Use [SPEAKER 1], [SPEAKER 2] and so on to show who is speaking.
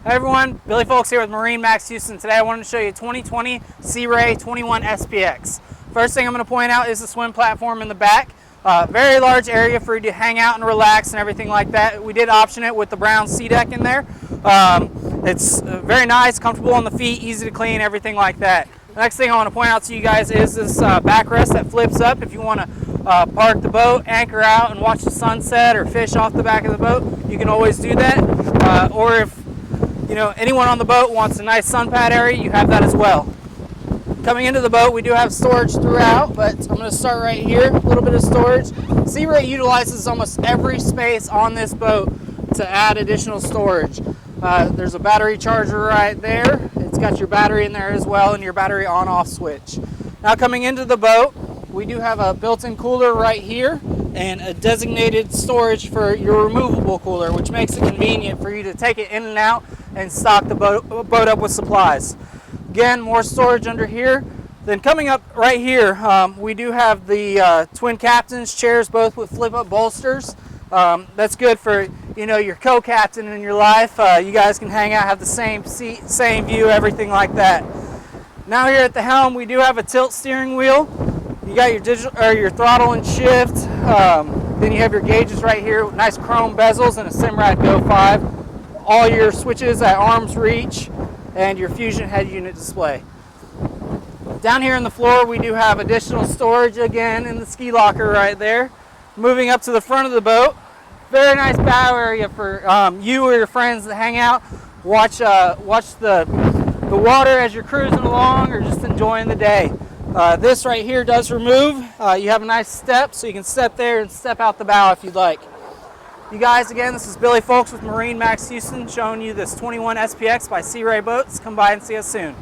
[SPEAKER 1] Hi everyone, Billy Folks here with MarineMax Houston. Today I wanted to show you 2020 Sea Ray 21 SPX. First thing I'm going to point out is the swim platform in the back. Very large area for you to hang out and relax and everything like that. We did option it with the brown sea deck in there. It's very nice, comfortable on the feet, easy to clean, everything like that. The next thing I want to point out to you guys is this backrest that flips up if you want to park the boat, anchor out, and watch the sunset or fish off the back of the boat. You can always do that. Or if anyone on the boat wants a nice sun pad area, you have that as well. Coming into the boat, we do have storage throughout, but I'm going to start right here. A little bit of storage. Sea Ray utilizes almost every space on this boat to add additional storage. There's a battery charger right there. It's got your battery in there as well and your battery on-off switch. Now coming into the boat, we do have a built-in cooler right here and a designated storage for your removable cooler, which makes it convenient for you to take it in and out and stock the boat up with supplies. Again, more storage under here. Then coming up right here, we do have the twin captain's chairs, both with flip-up bolsters. That's good for your co-captain in your life. You guys can hang out, have the same seat, same view, everything like that. Now here at the helm, we do have a tilt steering wheel. You got your digital or your throttle and shift. Then you have your gauges right here, nice chrome bezels and a Simrad Go 5. All your switches at arm's reach, and your Fusion head unit display. Down here on the floor, we do have additional storage again in the ski locker right there. Moving up to the front of the boat, very nice bow area for you or your friends to hang out, watch the water as you're cruising along, or just enjoying the day. This right here does remove. You have a nice step, so you can step there and step out the bow if you'd like. You guys, again, this is Billy Folks with MarineMax Houston showing you this 21 SPX by Sea Ray Boats. Come by and see us soon.